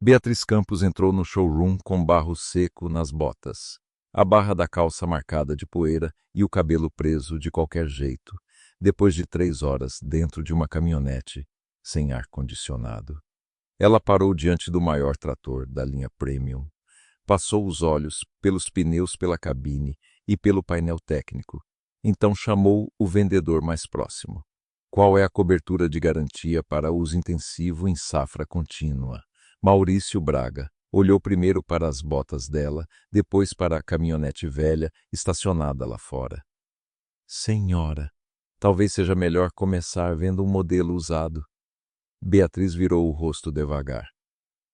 Beatriz Campos entrou no showroom com barro seco nas botas, a barra da calça marcada de poeira e o cabelo preso de qualquer jeito, depois de 3 horas dentro de uma caminhonete sem ar-condicionado. Ela parou diante do maior trator da linha Premium, passou os olhos pelos pneus, pela cabine e pelo painel técnico. Então chamou o vendedor mais próximo. Qual é a cobertura de garantia para uso intensivo em safra contínua? Maurício Braga olhou primeiro para as botas dela, depois para a caminhonete velha estacionada lá fora. Senhora, talvez seja melhor começar vendo um modelo usado. Beatriz virou o rosto devagar.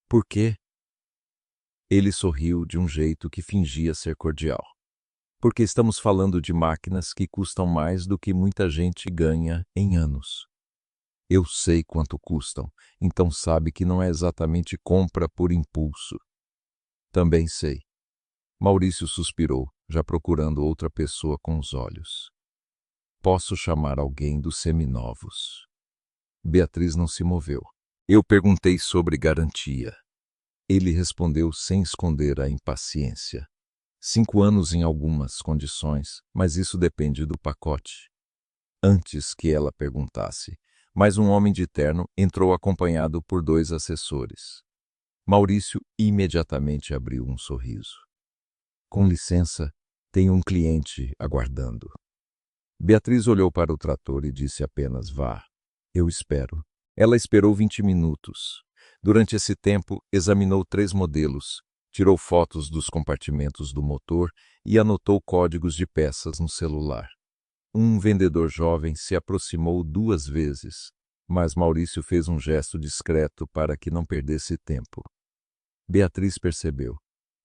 Por quê? Ele sorriu de um jeito que fingia ser cordial. Porque estamos falando de máquinas que custam mais do que muita gente ganha em anos. Eu sei quanto custam, então sabe que não é exatamente compra por impulso. Também sei. Maurício suspirou, já procurando outra pessoa com os olhos. Posso chamar alguém dos seminovos. Beatriz não se moveu. Eu perguntei sobre garantia. Ele respondeu sem esconder a impaciência. 5 anos em algumas condições, mas isso depende do pacote. Antes que ela perguntasse, mais um homem de terno entrou acompanhado por 2 assessores. Maurício imediatamente abriu um sorriso. Com licença, tenho um cliente aguardando. Beatriz olhou para o trator e disse apenas: vá. Eu espero. Ela esperou 20 minutos. Durante esse tempo, examinou 3 modelos, tirou fotos dos compartimentos do motor e anotou códigos de peças no celular. Um vendedor jovem se aproximou 2 vezes, mas Maurício fez um gesto discreto para que não perdesse tempo. Beatriz percebeu.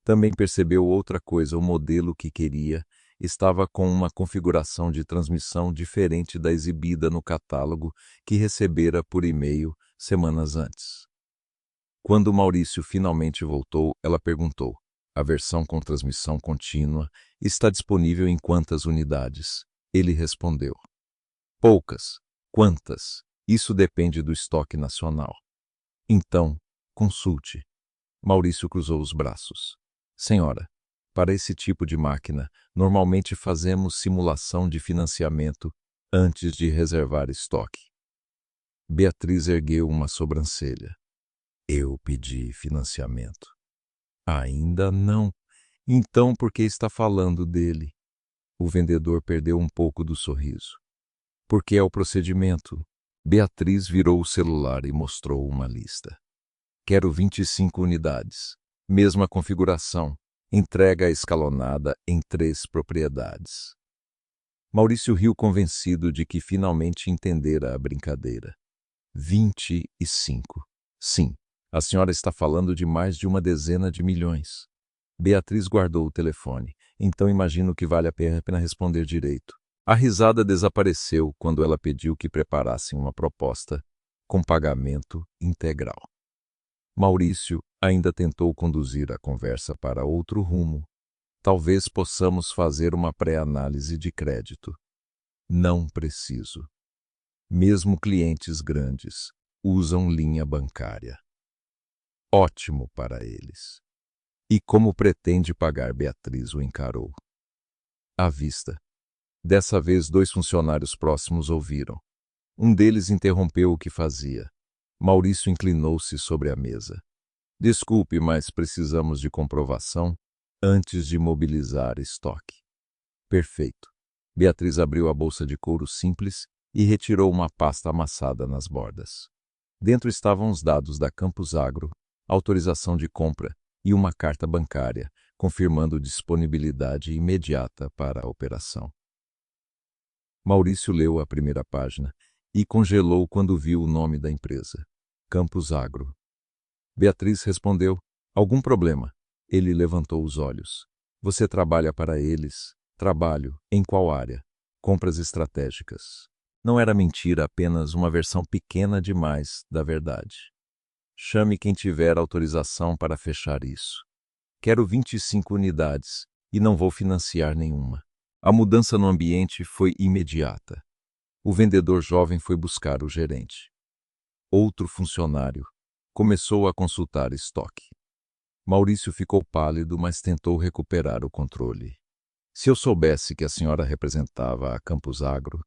Também percebeu outra coisa: o modelo que queria estava com uma configuração de transmissão diferente da exibida no catálogo que recebera por e-mail semanas antes. Quando Maurício finalmente voltou, ela perguntou: a versão com transmissão contínua está disponível em quantas unidades? Ele respondeu: poucas. Quantas? Isso depende do estoque nacional. Então, consulte. Maurício cruzou os braços. Senhora, para esse tipo de máquina, normalmente fazemos simulação de financiamento antes de reservar estoque. Beatriz ergueu uma sobrancelha. Eu pedi financiamento. Ainda não. Então por que está falando dele? O vendedor perdeu um pouco do sorriso. Porque é o procedimento. Beatriz virou o celular e mostrou uma lista. Quero 25 unidades. Mesma configuração. Entrega escalonada em 3 propriedades. Maurício riu, convencido de que finalmente entendera a brincadeira. 25. Sim, a senhora está falando de mais de uma dezena de milhões. Beatriz guardou o telefone. Então imagino que vale a pena responder direito. A risada desapareceu quando ela pediu que preparassem uma proposta com pagamento integral. Maurício ainda tentou conduzir a conversa para outro rumo. Talvez possamos fazer uma pré-análise de crédito. Não preciso. Mesmo clientes grandes usam linha bancária. Ótimo para eles. E como pretende pagar? Beatriz o encarou. À vista. Dessa vez 2 funcionários próximos ouviram. Um deles interrompeu o que fazia. Maurício inclinou-se sobre a mesa. Desculpe, mas precisamos de comprovação antes de mobilizar estoque. Perfeito. Beatriz abriu a bolsa de couro simples e retirou uma pasta amassada nas bordas. Dentro estavam os dados da Campus Agro, autorização de compra e uma carta bancária, confirmando disponibilidade imediata para a operação. Maurício leu a primeira página e congelou quando viu o nome da empresa, Campus Agro. Beatriz respondeu: algum problema? Ele levantou os olhos. Você trabalha para eles? Trabalho. Em qual área? Compras estratégicas. Não era mentira, apenas uma versão pequena demais da verdade. Chame quem tiver autorização para fechar isso. Quero 25 unidades e não vou financiar nenhuma. A mudança no ambiente foi imediata. O vendedor jovem foi buscar o gerente. Outro funcionário Começou a consultar estoque. Maurício ficou pálido, mas tentou recuperar o controle. Se eu soubesse que a senhora representava a Campus Agro...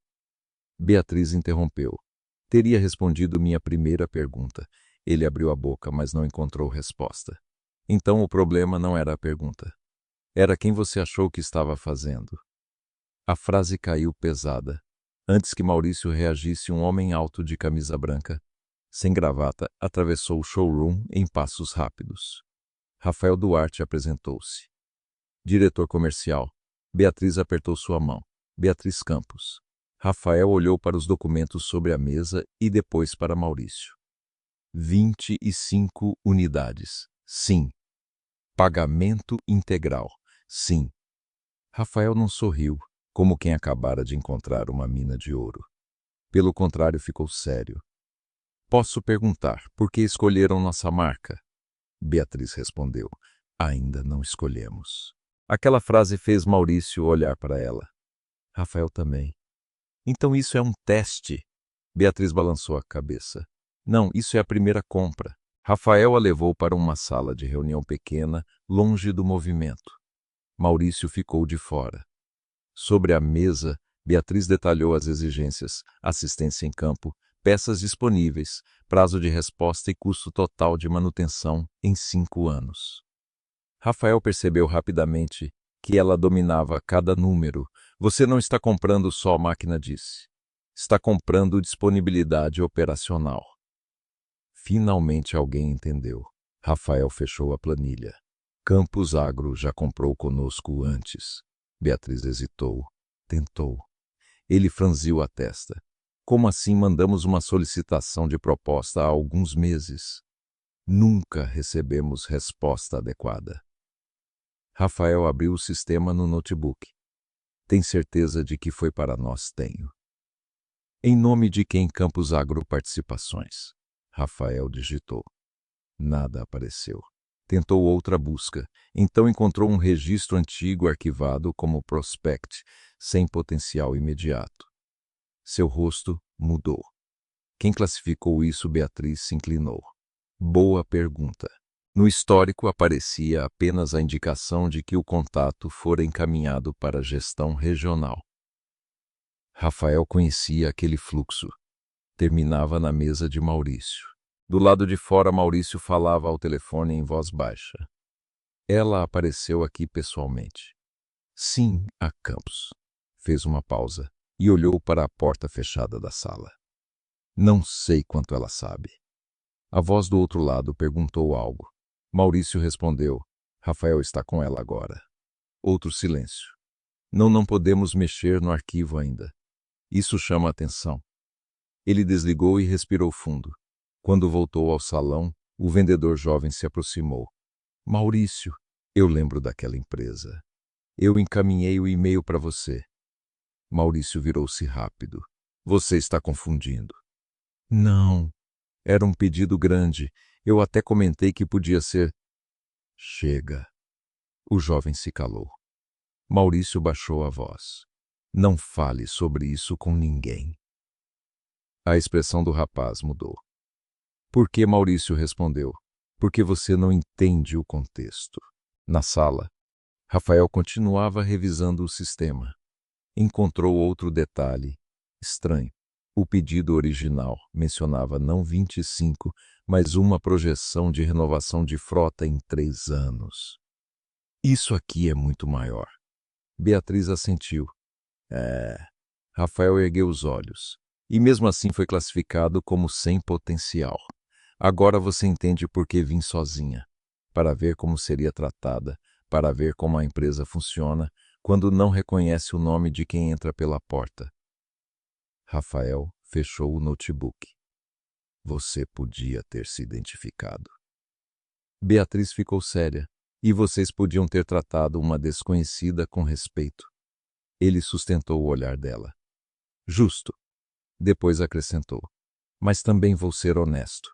Beatriz interrompeu. Teria respondido minha primeira pergunta. Ele abriu a boca, mas não encontrou resposta. Então o problema não era a pergunta. Era quem você achou que estava fazendo. A frase caiu pesada. Antes que Maurício reagisse, um homem alto de camisa branca, sem gravata, atravessou o showroom em passos rápidos. Rafael Duarte apresentou-se. Diretor comercial. Beatriz apertou sua mão. Beatriz Campos. Rafael olhou para os documentos sobre a mesa e depois para Maurício. 25 unidades. Sim. Pagamento integral. Sim. Rafael não sorriu, como quem acabara de encontrar uma mina de ouro. Pelo contrário, ficou sério. Posso perguntar, por que escolheram nossa marca? Beatriz respondeu. Ainda não escolhemos. Aquela frase fez Maurício olhar para ela. Rafael também. Então isso é um teste. Beatriz balançou a cabeça. Não, isso é a primeira compra. Rafael a levou para uma sala de reunião pequena, longe do movimento. Maurício ficou de fora. Sobre a mesa, Beatriz detalhou as exigências: assistência em campo, peças disponíveis, prazo de resposta e custo total de manutenção em 5 anos. Rafael percebeu rapidamente que ela dominava cada número. Você não está comprando só, a máquina disse. Está comprando disponibilidade operacional. Finalmente alguém entendeu. Rafael fechou a planilha. Campus Agro já comprou conosco antes. Beatriz hesitou. Tentou. Ele franziu a testa. Como assim mandamos uma solicitação de proposta há alguns meses? Nunca recebemos resposta adequada. Rafael abriu o sistema no notebook. Tem certeza de que foi para nós? Tenho. Em nome de quem? Campus Agro Participações. Rafael digitou. Nada apareceu. Tentou outra busca. Então encontrou um registro antigo arquivado como prospect, sem potencial imediato. Seu rosto mudou. Quem classificou isso? Beatriz se inclinou. Boa pergunta. No histórico aparecia apenas a indicação de que o contato fora encaminhado para a gestão regional. Rafael conhecia aquele fluxo. Terminava na mesa de Maurício. Do lado de fora, Maurício falava ao telefone em voz baixa. Ela apareceu aqui pessoalmente. Sim, a Campos. Fez uma pausa e olhou para a porta fechada da sala. Não sei quanto ela sabe. A voz do outro lado perguntou algo. Maurício respondeu. Rafael está com ela agora. Outro silêncio. Não podemos mexer no arquivo ainda. Isso chama a atenção. Ele desligou e respirou fundo. Quando voltou ao salão, o vendedor jovem se aproximou. Maurício, eu lembro daquela empresa. Eu encaminhei o e-mail para você. Maurício virou-se rápido. Você está confundindo. Não. Era um pedido grande. Eu até comentei que podia ser... Chega. O jovem se calou. Maurício baixou a voz. Não fale sobre isso com ninguém. A expressão do rapaz mudou. Por que? Maurício respondeu. Porque você não entende o contexto. Na sala, Rafael continuava revisando o sistema. Encontrou outro detalhe estranho. O pedido original mencionava não 25, mas uma projeção de renovação de frota em 3 anos. Isso aqui é muito maior. Beatriz assentiu. Rafael ergueu os olhos. E mesmo assim foi classificado como sem potencial. Agora você entende por que vim sozinha. Para ver como seria tratada, para ver como a empresa funciona, quando não reconhece o nome de quem entra pela porta. Rafael fechou o notebook. Você podia ter se identificado. Beatriz ficou séria. E vocês podiam ter tratado uma desconhecida com respeito. Ele sustentou o olhar dela. Justo. Depois acrescentou. Mas também vou ser honesto.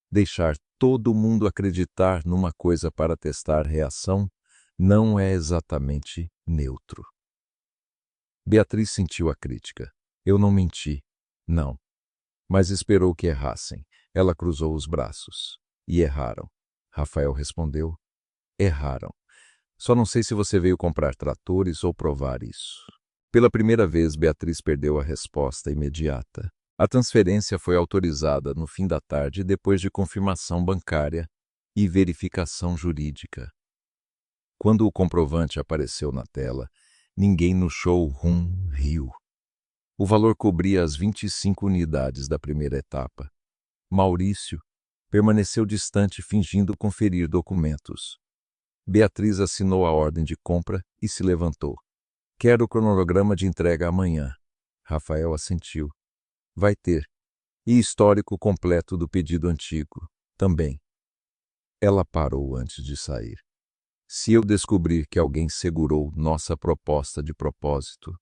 Deixar todo mundo acreditar numa coisa para testar reação não é exatamente neutro. Beatriz sentiu a crítica. Eu não menti. Não. Mas esperou que errassem. Ela cruzou os braços. E erraram. Rafael respondeu: erraram. Só não sei se você veio comprar tratores ou provar isso. Pela primeira vez, Beatriz perdeu a resposta imediata. A transferência foi autorizada no fim da tarde depois de confirmação bancária e verificação jurídica. Quando o comprovante apareceu na tela, ninguém no showroom riu. O valor cobria as 25 unidades da primeira etapa. Maurício permaneceu distante, fingindo conferir documentos. Beatriz assinou a ordem de compra e se levantou. Quero o cronograma de entrega amanhã. Rafael assentiu. Vai ter. E histórico completo do pedido antigo. Também. Ela parou antes de sair. Se eu descobrir que alguém segurou nossa proposta de propósito.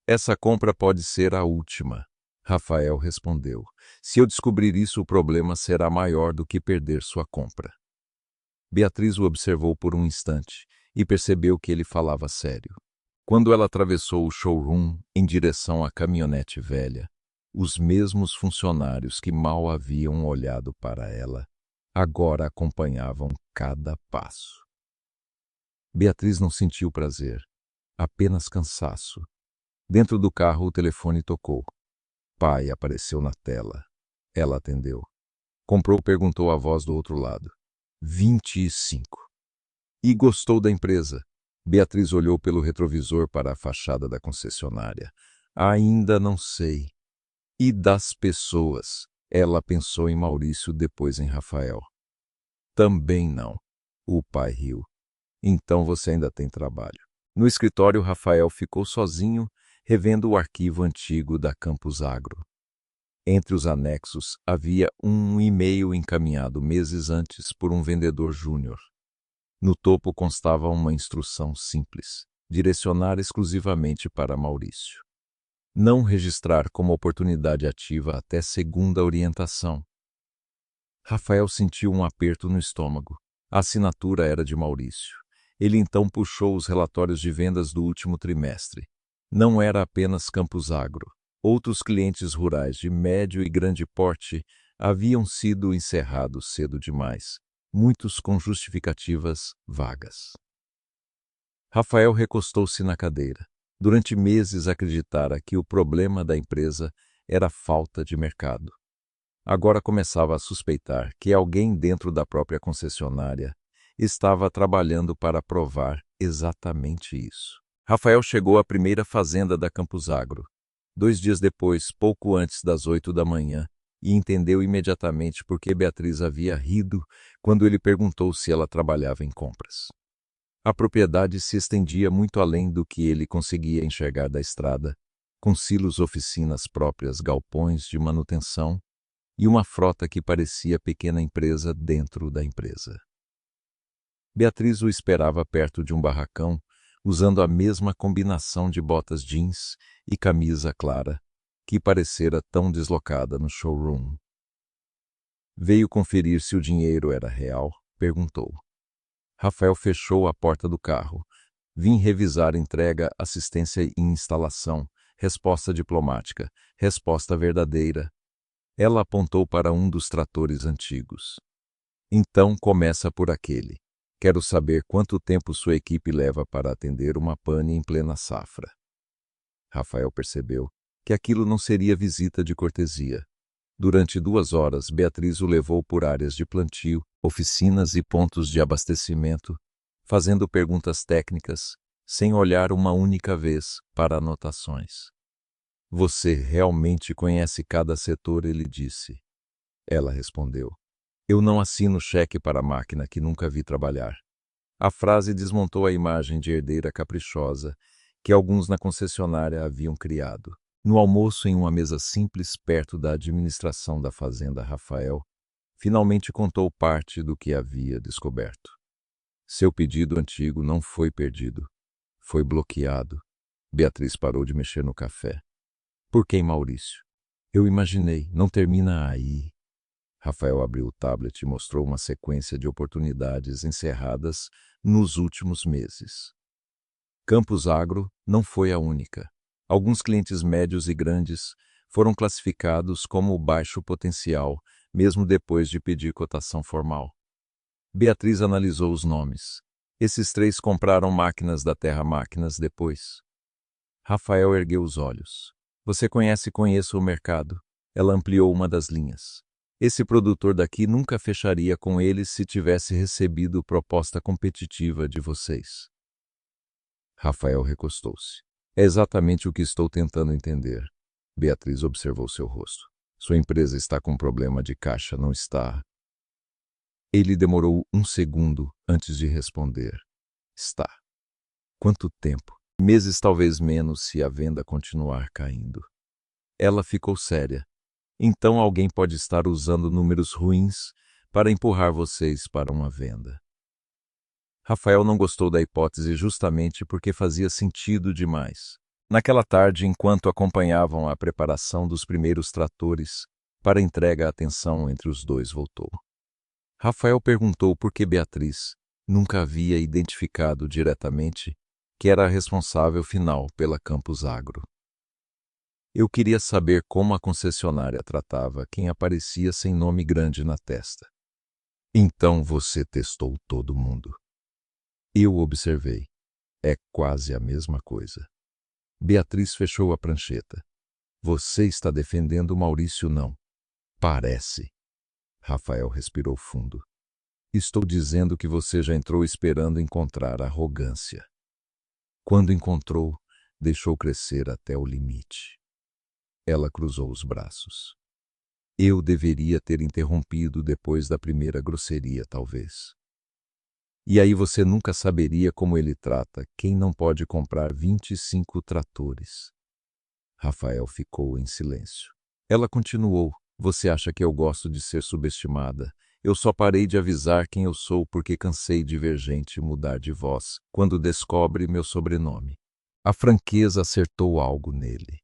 Essa compra pode ser a última. Rafael respondeu. Se eu descobrir isso, o problema será maior do que perder sua compra. Beatriz o observou por um instante e percebeu que ele falava sério. Quando ela atravessou o showroom em direção à caminhonete velha, os mesmos funcionários que mal haviam olhado para ela agora acompanhavam cada passo. Beatriz não sentiu prazer, apenas cansaço. Dentro do carro, o telefone tocou. Pai apareceu na tela. Ela atendeu. Comprou, perguntou a voz do outro lado. 25. E gostou da empresa. Beatriz olhou pelo retrovisor para a fachada da concessionária. Ainda não sei. E das pessoas? Ela pensou em Maurício, depois em Rafael. Também não. O pai riu. Então você ainda tem trabalho. No escritório, Rafael ficou sozinho, revendo o arquivo antigo da Campus Agro. Entre os anexos havia um e-mail encaminhado meses antes por um vendedor júnior. No topo constava uma instrução simples: direcionar exclusivamente para Maurício. Não registrar como oportunidade ativa até segunda orientação. Rafael sentiu um aperto no estômago. A assinatura era de Maurício. Ele então puxou os relatórios de vendas do último trimestre. Não era apenas Campus Agro. Outros clientes rurais de médio e grande porte haviam sido encerrados cedo demais, muitos com justificativas vagas. Rafael recostou-se na cadeira. Durante meses acreditara que o problema da empresa era a falta de mercado. Agora começava a suspeitar que alguém dentro da própria concessionária estava trabalhando para provar exatamente isso. Rafael chegou à primeira fazenda da Campus Agro, 2 dias depois, pouco antes das 8 da manhã, e entendeu imediatamente por que Beatriz havia rido quando ele perguntou se ela trabalhava em compras. A propriedade se estendia muito além do que ele conseguia enxergar da estrada, com silos, oficinas próprias, galpões de manutenção e uma frota que parecia pequena empresa dentro da empresa. Beatriz o esperava perto de um barracão, usando a mesma combinação de botas jeans e camisa clara, que parecera tão deslocada no showroom. Veio conferir se o dinheiro era real, perguntou. Rafael fechou a porta do carro. Vim revisar entrega, assistência e instalação, resposta diplomática, resposta verdadeira. Ela apontou para um dos tratores antigos. Então começa por aquele. Quero saber quanto tempo sua equipe leva para atender uma pane em plena safra. Rafael percebeu que aquilo não seria visita de cortesia. Durante 2 horas, Beatriz o levou por áreas de plantio, oficinas e pontos de abastecimento, fazendo perguntas técnicas, sem olhar uma única vez para anotações. Você realmente conhece cada setor, ele disse. Ela respondeu. Eu não assino cheque para a máquina que nunca vi trabalhar. A frase desmontou a imagem de herdeira caprichosa que alguns na concessionária haviam criado. No almoço, em uma mesa simples perto da administração da fazenda, Rafael finalmente contou parte do que havia descoberto. Seu pedido antigo não foi perdido. Foi bloqueado. Beatriz parou de mexer no café. Por que, Maurício? Eu imaginei. Não termina aí. Rafael abriu o tablet e mostrou uma sequência de oportunidades encerradas nos últimos meses. Campus Agro não foi a única. Alguns clientes médios e grandes foram classificados como baixo potencial, mesmo depois de pedir cotação formal. Beatriz analisou os nomes. Esses 3 compraram máquinas da Terra Máquinas depois. Rafael ergueu os olhos. Você conheço o mercado. Ela ampliou uma das linhas. Esse produtor daqui nunca fecharia com eles se tivesse recebido proposta competitiva de vocês. Rafael recostou-se. É exatamente o que estou tentando entender. Beatriz observou seu rosto. Sua empresa está com problema de caixa, não está? Ele demorou um segundo antes de responder. Está. Quanto tempo? Meses, talvez menos, se a venda continuar caindo. Ela ficou séria. Então alguém pode estar usando números ruins para empurrar vocês para uma venda. Rafael não gostou da hipótese justamente porque fazia sentido demais. Naquela tarde, enquanto acompanhavam a preparação dos primeiros tratores para entrega, a tensão entre os dois voltou. Rafael perguntou por que Beatriz nunca havia identificado diretamente que era a responsável final pela Campus Agro. Eu queria saber como a concessionária tratava quem aparecia sem nome grande na testa. Então você testou todo mundo. Eu observei. É quase a mesma coisa. Beatriz fechou a prancheta. Você está defendendo Maurício, não? Parece. Rafael respirou fundo. Estou dizendo que você já entrou esperando encontrar arrogância. Quando encontrou, deixou crescer até o limite. Ela cruzou os braços. Eu deveria ter interrompido depois da primeira grosseria, talvez. E aí você nunca saberia como ele trata quem não pode comprar 25 tratores. Rafael ficou em silêncio. Ela continuou. Você acha que eu gosto de ser subestimada? Eu só parei de avisar quem eu sou porque cansei de ver gente mudar de voz quando descobre meu sobrenome. A franqueza acertou algo nele.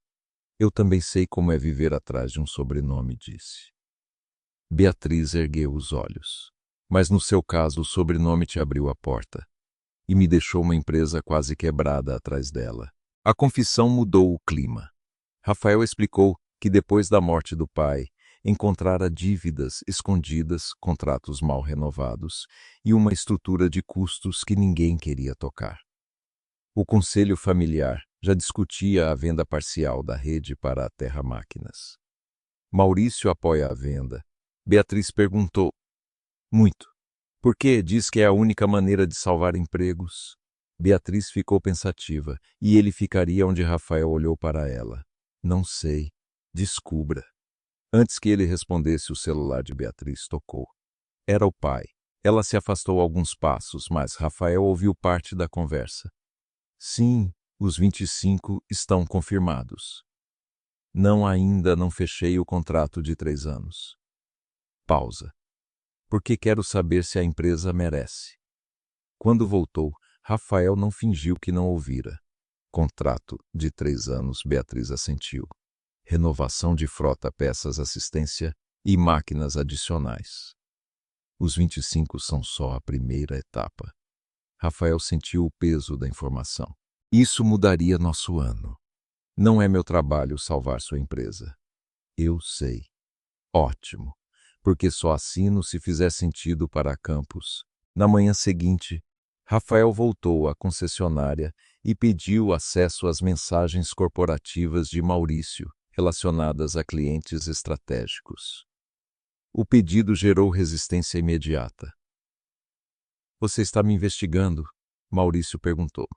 Eu também sei como é viver atrás de um sobrenome, disse. Beatriz ergueu os olhos. Mas no seu caso o sobrenome te abriu a porta e me deixou uma empresa quase quebrada atrás dela. A confissão mudou o clima. Rafael explicou que depois da morte do pai, encontrara dívidas escondidas, contratos mal renovados e uma estrutura de custos que ninguém queria tocar. O conselho familiar já discutia a venda parcial da rede para a Terra Máquinas. Maurício apoia a venda. Beatriz perguntou. Muito. Por que diz que é a única maneira de salvar empregos? Beatriz ficou pensativa e ele ficaria onde Rafael olhou para ela. Não sei. Descubra. Antes que ele respondesse, o celular de Beatriz tocou. Era o pai. Ela se afastou alguns passos, mas Rafael ouviu parte da conversa. Sim, os 25 estão confirmados. Ainda não fechei o contrato de 3 anos. Pausa. Porque quero saber se a empresa merece. Quando voltou, Rafael não fingiu que não ouvira. Contrato de 3 anos, Beatriz assentiu. Renovação de frota, peças, assistência e máquinas adicionais. Os 25 são só a primeira etapa. Rafael sentiu o peso da informação. Isso mudaria nosso ano. Não é meu trabalho salvar sua empresa. Eu sei. Ótimo. Porque só assino se fizer sentido para a Campus. Na manhã seguinte, Rafael voltou à concessionária e pediu acesso às mensagens corporativas de Maurício, relacionadas a clientes estratégicos. O pedido gerou resistência imediata. Você está me investigando? Maurício perguntou.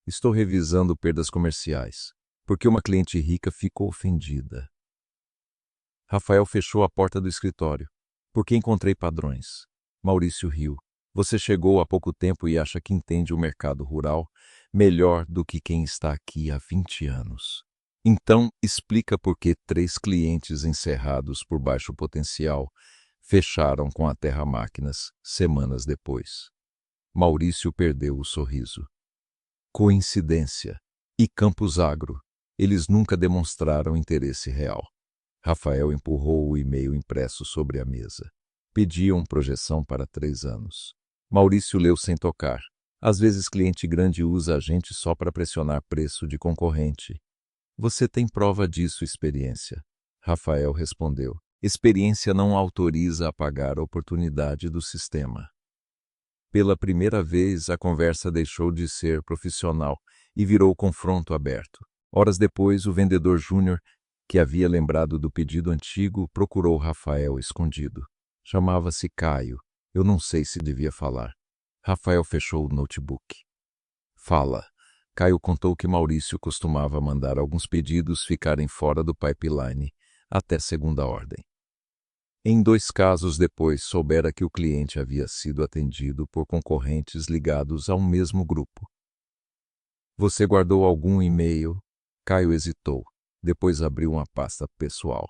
Estou revisando perdas comerciais, porque uma cliente rica ficou ofendida. Rafael fechou a porta do escritório, porque encontrei padrões. Maurício riu. Você chegou há pouco tempo e acha que entende o mercado rural melhor do que quem está aqui há 20 anos. Então, explica por que 3 clientes encerrados por baixo potencial fecharam com a Terra Máquinas semanas depois. Maurício perdeu o sorriso. Coincidência. E Campus Agro. Eles nunca demonstraram interesse real. Rafael empurrou o e-mail impresso sobre a mesa. Pediam projeção para 3 anos. Maurício leu sem tocar. Às vezes cliente grande usa a gente só para pressionar preço de concorrente. Você tem prova disso, experiência? Rafael respondeu. Experiência não autoriza a apagar a oportunidade do sistema. Pela primeira vez, a conversa deixou de ser profissional e virou confronto aberto. Horas depois, o vendedor júnior, que havia lembrado do pedido antigo, procurou Rafael escondido. Chamava-se Caio. Eu não sei se devia falar. Rafael fechou o notebook. Fala. Caio contou que Maurício costumava mandar alguns pedidos ficarem fora do pipeline até segunda ordem. Em 2 casos depois, soubera que o cliente havia sido atendido por concorrentes ligados ao mesmo grupo. Você guardou algum e-mail? Caio hesitou. Depois abriu uma pasta pessoal.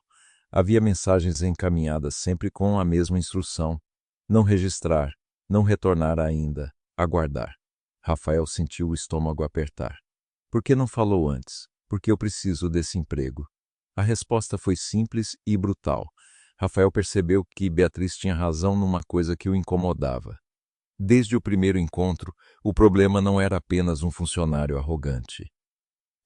Havia mensagens encaminhadas sempre com a mesma instrução: não registrar, não retornar ainda, aguardar. Rafael sentiu o estômago apertar. Por que não falou antes? Porque eu preciso desse emprego. A resposta foi simples e brutal. Rafael percebeu que Beatriz tinha razão numa coisa que o incomodava. Desde o primeiro encontro, o problema não era apenas um funcionário arrogante.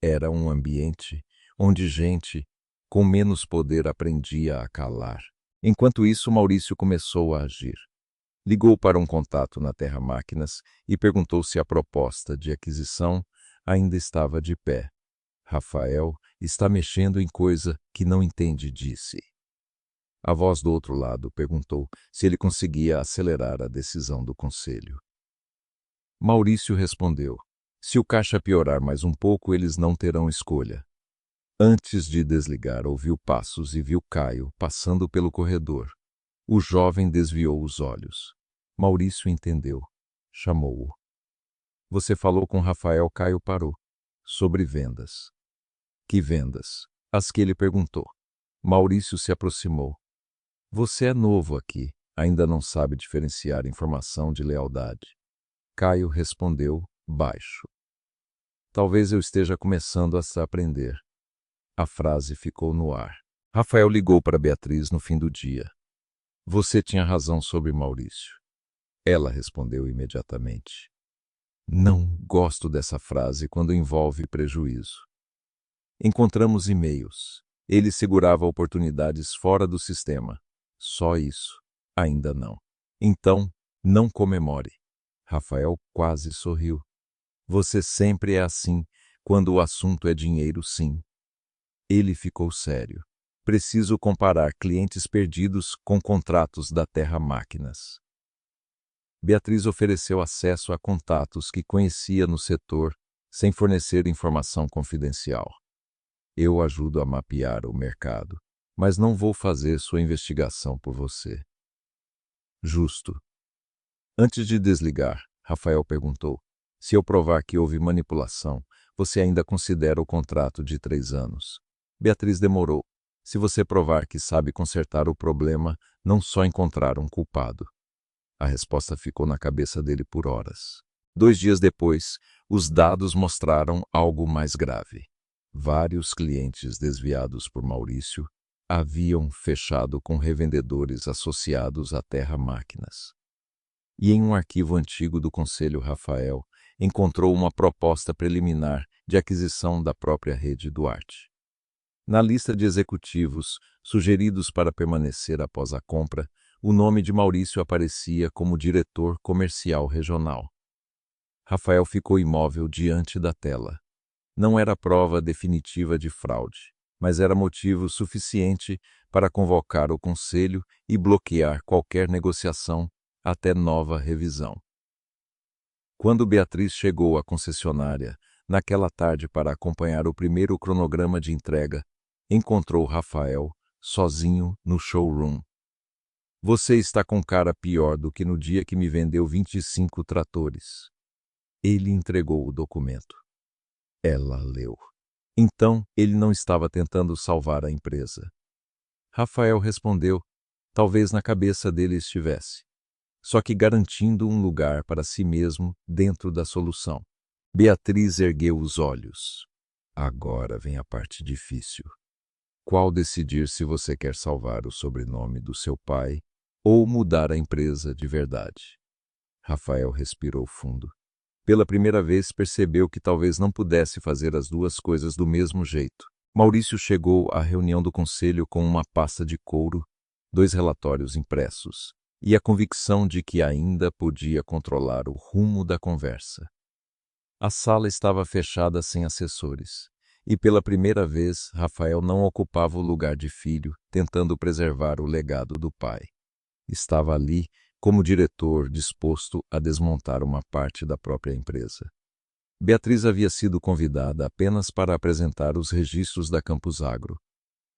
Era um ambiente onde gente com menos poder aprendia a calar. Enquanto isso, Maurício começou a agir. Ligou para um contato na Terra Máquinas e perguntou se a proposta de aquisição ainda estava de pé. Rafael está mexendo em coisa que não entende, disse. A voz do outro lado perguntou se ele conseguia acelerar a decisão do conselho. Maurício respondeu: se o caixa piorar mais um pouco, eles não terão escolha. Antes de desligar, ouviu passos e viu Caio passando pelo corredor. O jovem desviou os olhos. Maurício entendeu. Chamou-o. Você falou com Rafael? Caio parou. Sobre vendas. Que vendas? As que ele perguntou. Maurício se aproximou. Você é novo aqui, ainda não sabe diferenciar informação de lealdade. Caio respondeu, baixo. Talvez eu esteja começando a aprender. A frase ficou no ar. Rafael ligou para Beatriz no fim do dia. Você tinha razão sobre Maurício. Ela respondeu imediatamente. Não gosto dessa frase quando envolve prejuízo. Encontramos e-mails. Ele segurava oportunidades fora do sistema. Só isso. Ainda não. Então, não comemore. Rafael quase sorriu. Você sempre é assim, quando o assunto é dinheiro, sim. Ele ficou sério. Preciso comparar clientes perdidos com contratos da Terra Máquinas. Beatriz ofereceu acesso a contatos que conhecia no setor, sem fornecer informação confidencial. Eu ajudo a mapear o mercado, mas não vou fazer sua investigação por você. Justo. Antes de desligar, Rafael perguntou: se eu provar que houve manipulação, você ainda considera o contrato de 3 anos? Beatriz demorou. Se você provar que sabe consertar o problema, não só encontrar um culpado. A resposta ficou na cabeça dele por horas. 2 dias depois, os dados mostraram algo mais grave. Vários clientes desviados por Maurício haviam fechado com revendedores associados à Terra Máquinas. E em um arquivo antigo do Conselho, Rafael encontrou uma proposta preliminar de aquisição da própria rede Duarte. Na lista de executivos sugeridos para permanecer após a compra, o nome de Maurício aparecia como diretor comercial regional. Rafael ficou imóvel diante da tela. Não era prova definitiva de fraude, mas era motivo suficiente para convocar o conselho e bloquear qualquer negociação até nova revisão. Quando Beatriz chegou à concessionária, naquela tarde para acompanhar o primeiro cronograma de entrega, encontrou Rafael sozinho no showroom. Você está com cara pior do que no dia que me vendeu 25 tratores. Ele entregou o documento. Ela leu. Então, ele não estava tentando salvar a empresa. Rafael respondeu, talvez na cabeça dele estivesse, só que garantindo um lugar para si mesmo dentro da solução. Beatriz ergueu os olhos. Agora vem a parte difícil. Qual decidir se você quer salvar o sobrenome do seu pai ou mudar a empresa de verdade? Rafael respirou fundo. Pela primeira vez percebeu que talvez não pudesse fazer as duas coisas do mesmo jeito. Maurício chegou à reunião do conselho com uma pasta de couro 2 relatórios impressos e a convicção de que ainda podia controlar o rumo da conversa. A sala estava fechada sem assessores, e pela primeira vez Rafael não ocupava o lugar de filho, tentando preservar o legado do pai. Estava ali como diretor disposto a desmontar uma parte da própria empresa. Beatriz havia sido convidada apenas para apresentar os registros da Campus Agro,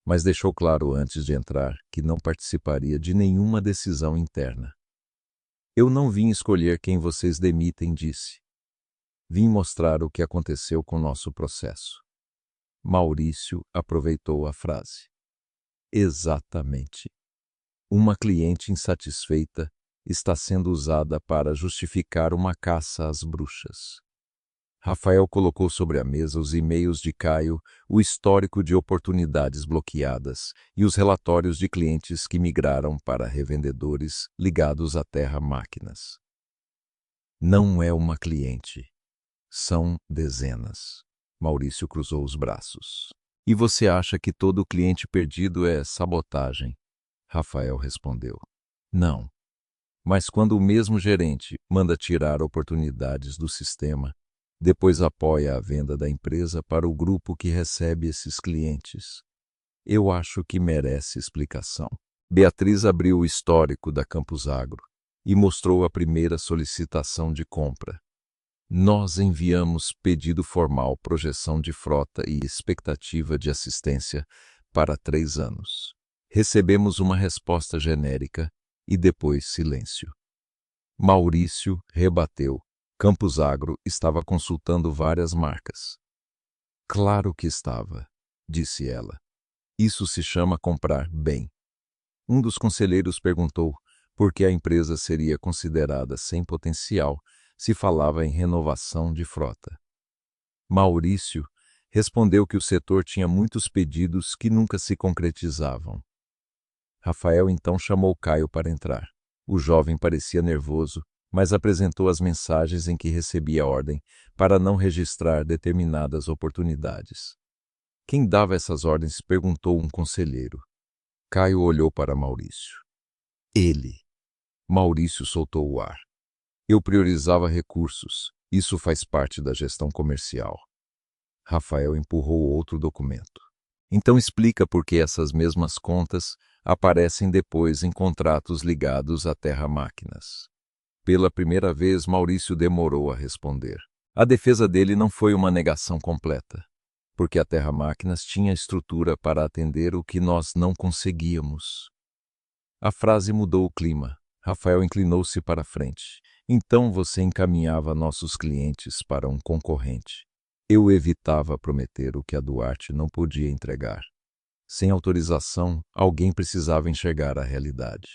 mas deixou claro antes de entrar que não participaria de nenhuma decisão interna. Eu não vim escolher quem vocês demitem, disse. Vim mostrar o que aconteceu com nosso processo. Maurício aproveitou a frase. Exatamente. Uma cliente insatisfeita está sendo usada para justificar uma caça às bruxas. Rafael colocou sobre a mesa os e-mails de Caio, o histórico de oportunidades bloqueadas e os relatórios de clientes que migraram para revendedores ligados à Terra Máquinas. Não é uma cliente. São dezenas. Maurício cruzou os braços. E você acha que todo cliente perdido é sabotagem? Rafael respondeu. Não. Mas quando o mesmo gerente manda tirar oportunidades do sistema, depois apoia a venda da empresa para o grupo que recebe esses clientes, eu acho que merece explicação. Beatriz abriu o histórico da Campus Agro e mostrou a primeira solicitação de compra. Nós enviamos pedido formal, projeção de frota e expectativa de assistência para 3 anos. Recebemos uma resposta genérica e depois silêncio. Maurício rebateu. Campus Agro estava consultando várias marcas. Claro que estava, disse ela. Isso se chama comprar bem. Um dos conselheiros perguntou por que a empresa seria considerada sem potencial se falava em renovação de frota. Maurício respondeu que o setor tinha muitos pedidos que nunca se concretizavam. Rafael então chamou Caio para entrar. O jovem parecia nervoso, mas apresentou as mensagens em que recebia ordem para não registrar determinadas oportunidades. Quem dava essas ordens? Perguntou um conselheiro. Caio olhou para Maurício. Ele. Maurício soltou o ar. Eu priorizava recursos. Isso faz parte da gestão comercial. Rafael empurrou outro documento. Então explica por que essas mesmas contas aparecem depois em contratos ligados à Terra Máquinas. Pela primeira vez, Maurício demorou a responder. A defesa dele não foi uma negação completa, porque a Terra Máquinas tinha estrutura para atender o que nós não conseguíamos. A frase mudou o clima. Rafael inclinou-se para a frente. Então você encaminhava nossos clientes para um concorrente. Eu evitava prometer o que a Duarte não podia entregar. Sem autorização, alguém precisava enxergar a realidade.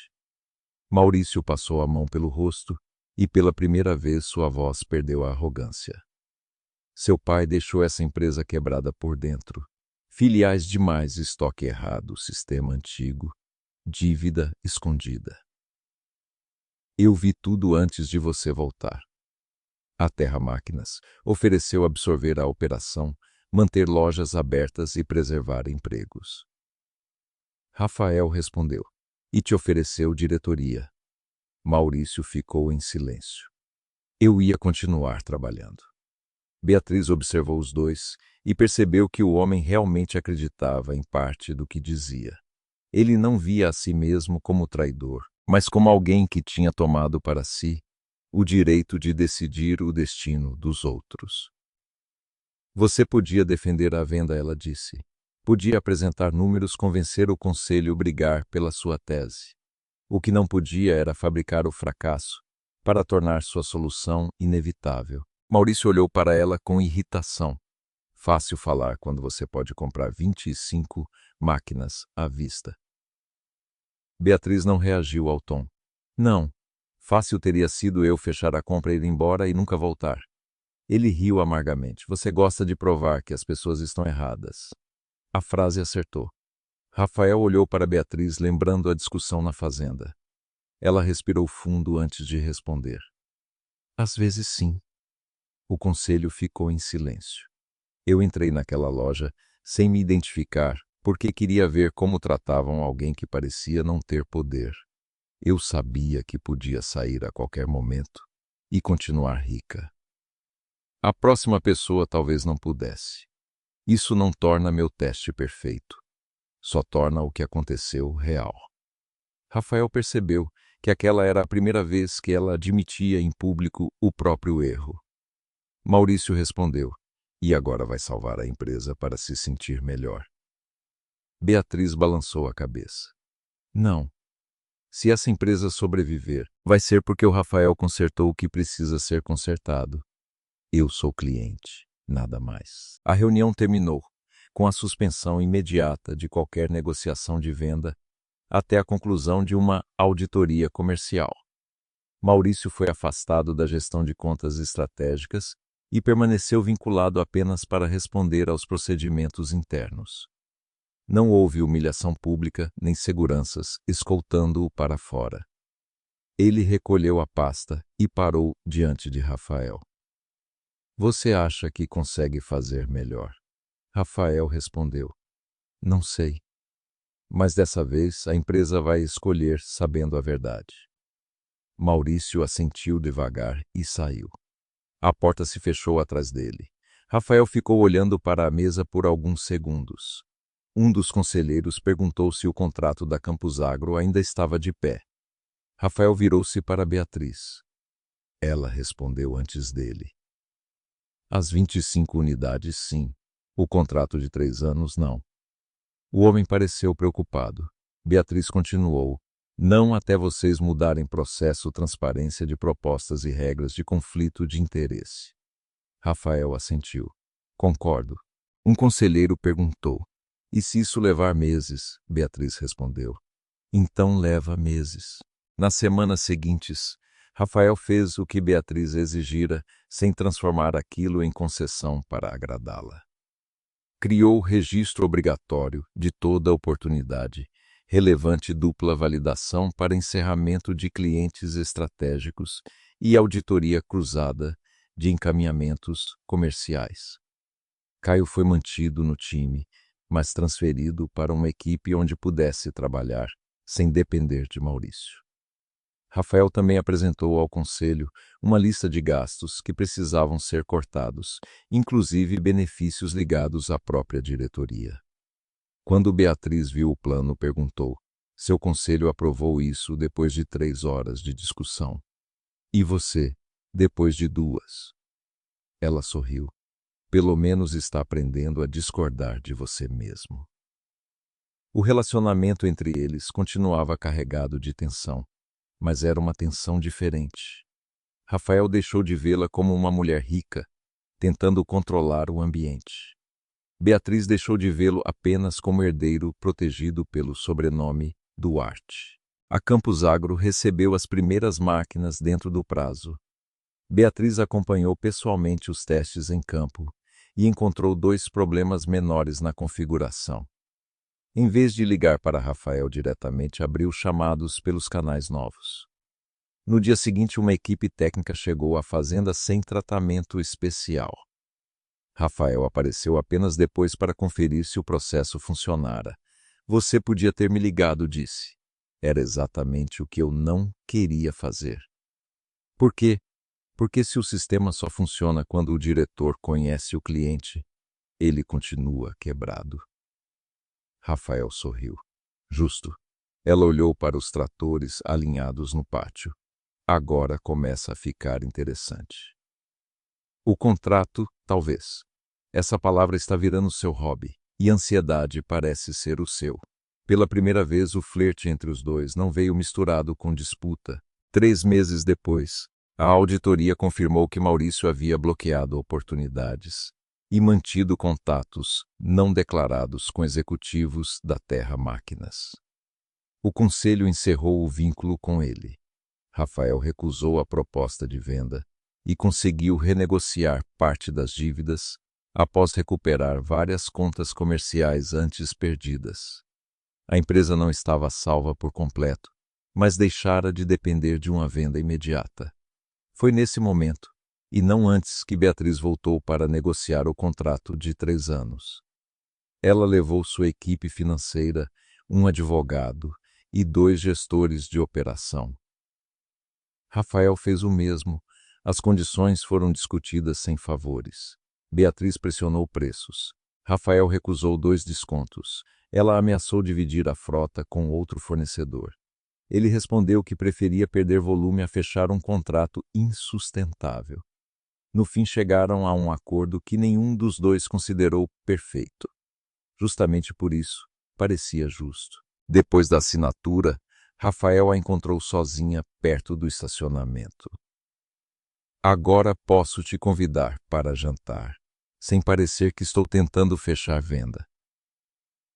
Maurício passou a mão pelo rosto e pela primeira vez sua voz perdeu a arrogância. Seu pai deixou essa empresa quebrada por dentro. Filiais demais, estoque errado, sistema antigo, dívida escondida. Eu vi tudo antes de você voltar. A Terra Máquinas ofereceu absorver a operação, manter lojas abertas e preservar empregos. Rafael respondeu. E te ofereceu diretoria. Maurício ficou em silêncio. Eu ia continuar trabalhando. Beatriz observou os dois e percebeu que o homem realmente acreditava em parte do que dizia. Ele não via a si mesmo como traidor, mas como alguém que tinha tomado para si o direito de decidir o destino dos outros. Você podia defender a venda, ela disse. Podia apresentar números, convencer o conselho a brigar pela sua tese. O que não podia era fabricar o fracasso para tornar sua solução inevitável. Maurício olhou para ela com irritação. Fácil falar quando você pode comprar 25 máquinas à vista. Beatriz não reagiu ao tom. Não. Fácil teria sido eu fechar a compra, ir embora e nunca voltar. Ele riu amargamente. Você gosta de provar que as pessoas estão erradas. A frase acertou. Rafael olhou para Beatriz, lembrando a discussão na fazenda. Ela respirou fundo antes de responder. Às vezes sim. O conselho ficou em silêncio. Eu entrei naquela loja sem me identificar, porque queria ver como tratavam alguém que parecia não ter poder. Eu sabia que podia sair a qualquer momento e continuar rica. A próxima pessoa talvez não pudesse. Isso não torna meu teste perfeito. Só torna o que aconteceu real. Rafael percebeu que aquela era a primeira vez que ela admitia em público o próprio erro. Maurício respondeu: "E agora vai salvar a empresa para se sentir melhor?" Beatriz balançou a cabeça. "Não. Se essa empresa sobreviver, vai ser porque o Rafael consertou o que precisa ser consertado. Eu sou cliente, nada mais." A reunião terminou com a suspensão imediata de qualquer negociação de venda até a conclusão de uma auditoria comercial. Maurício foi afastado da gestão de contas estratégicas e permaneceu vinculado apenas para responder aos procedimentos internos. Não houve humilhação pública nem seguranças escoltando-o para fora. Ele recolheu a pasta e parou diante de Rafael. "Você acha que consegue fazer melhor?" Rafael respondeu: "Não sei. Mas dessa vez a empresa vai escolher sabendo a verdade." Maurício assentiu devagar e saiu. A porta se fechou atrás dele. Rafael ficou olhando para a mesa por alguns segundos. Um dos conselheiros perguntou se o contrato da Campus Agro ainda estava de pé. Rafael virou-se para Beatriz. Ela respondeu antes dele: "As 25 unidades, sim. O contrato de 3 anos, não." O homem pareceu preocupado. Beatriz continuou: "Não até vocês mudarem processo, transparência de propostas e regras de conflito de interesse." Rafael assentiu. "Concordo." Um conselheiro perguntou: "E se isso levar meses?" Beatriz respondeu: "Então leva meses." Nas semanas seguintes, Rafael fez o que Beatriz exigira, sem transformar aquilo em concessão para agradá-la. Criou registro obrigatório de toda oportunidade, relevante dupla validação para encerramento de clientes estratégicos e auditoria cruzada de encaminhamentos comerciais. Caio foi mantido no time, mas transferido para uma equipe onde pudesse trabalhar, sem depender de Maurício. Rafael também apresentou ao conselho uma lista de gastos que precisavam ser cortados, inclusive benefícios ligados à própria diretoria. Quando Beatriz viu o plano, perguntou: "Seu conselho aprovou isso depois de 3 horas de discussão. E você, depois de 2?" Ela sorriu. "Pelo menos está aprendendo a discordar de você mesmo." O relacionamento entre eles continuava carregado de tensão, mas era uma tensão diferente. Rafael deixou de vê-la como uma mulher rica, tentando controlar o ambiente. Beatriz deixou de vê-lo apenas como herdeiro protegido pelo sobrenome Duarte. A Campus Agro recebeu as primeiras máquinas dentro do prazo. Beatriz acompanhou pessoalmente os testes em campo e encontrou 2 problemas menores na configuração. Em vez de ligar para Rafael diretamente, abriu chamados pelos canais novos. No dia seguinte, uma equipe técnica chegou à fazenda sem tratamento especial. Rafael apareceu apenas depois para conferir se o processo funcionara. "Você podia ter me ligado", disse. "Era exatamente o que eu não queria fazer." "Por quê?" "Porque se o sistema só funciona quando o diretor conhece o cliente, ele continua quebrado." Rafael sorriu. "Justo." Ela olhou para os tratores alinhados no pátio. "Agora começa a ficar interessante." "O contrato, talvez. Essa palavra está virando seu hobby, e ansiedade parece ser o seu." Pela primeira vez, o flerte entre os dois não veio misturado com disputa. 3 meses depois, a auditoria confirmou que Maurício havia bloqueado oportunidades e mantido contatos não declarados com executivos da Terra Máquinas. O conselho encerrou o vínculo com ele. Rafael recusou a proposta de venda e conseguiu renegociar parte das dívidas após recuperar várias contas comerciais antes perdidas. A empresa não estava salva por completo, mas deixara de depender de uma venda imediata. Foi nesse momento, e não antes, que Beatriz voltou para negociar o contrato de 3 anos. Ela levou sua equipe financeira, um advogado e 2 gestores de operação. Rafael fez o mesmo. As condições foram discutidas sem favores. Beatriz pressionou preços. Rafael recusou 2 descontos. Ela ameaçou dividir a frota com outro fornecedor. Ele respondeu que preferia perder volume a fechar um contrato insustentável. No fim chegaram a um acordo que nenhum dos dois considerou perfeito. Justamente por isso, parecia justo. Depois da assinatura, Rafael a encontrou sozinha perto do estacionamento. Agora posso te convidar para jantar, sem parecer que estou tentando fechar venda.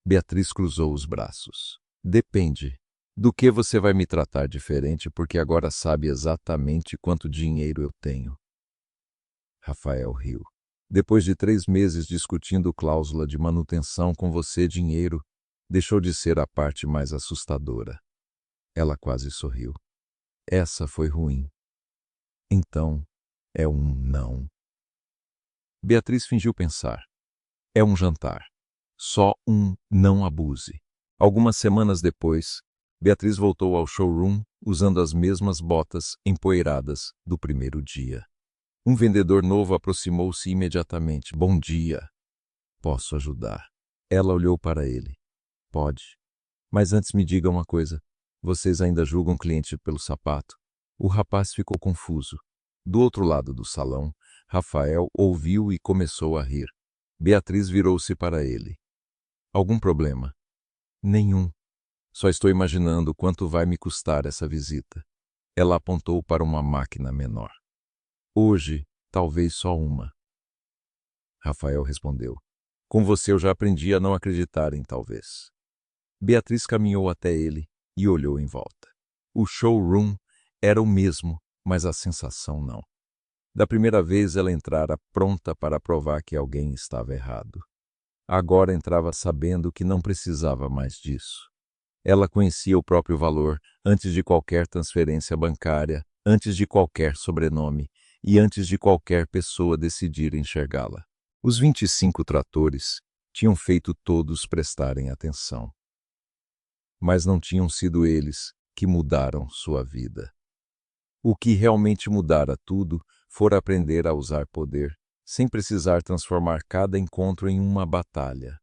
Beatriz cruzou os braços. Depende. Do que você vai me tratar diferente porque agora sabe exatamente quanto dinheiro eu tenho. Rafael riu. Depois de 3 meses discutindo cláusula de manutenção com você, dinheiro deixou de ser a parte mais assustadora. Ela quase sorriu. Essa foi ruim. Então, é um não. Beatriz fingiu pensar. É um jantar. Só um não abuse. Algumas semanas depois, Beatriz voltou ao showroom usando as mesmas botas empoeiradas do primeiro dia. Um vendedor novo aproximou-se imediatamente. Bom dia. Posso ajudar? Ela olhou para ele. Pode. Mas antes me diga uma coisa. Vocês ainda julgam cliente pelo sapato? O rapaz ficou confuso. Do outro lado do salão, Rafael ouviu e começou a rir. Beatriz virou-se para ele. Algum problema? Nenhum. Só estou imaginando quanto vai me custar essa visita. Ela apontou para uma máquina menor. Hoje, talvez só uma. Rafael respondeu. Com você eu já aprendi a não acreditar em talvez. Beatriz caminhou até ele e olhou em volta. O showroom era o mesmo, mas a sensação não. Da primeira vez ela entrara pronta para provar que alguém estava errado. Agora entrava sabendo que não precisava mais disso. Ela conhecia o próprio valor antes de qualquer transferência bancária, antes de qualquer sobrenome e antes de qualquer pessoa decidir enxergá-la. Os 25 tratores tinham feito todos prestarem atenção. Mas não tinham sido eles que mudaram sua vida. O que realmente mudara tudo fora aprender a usar poder, sem precisar transformar cada encontro em uma batalha.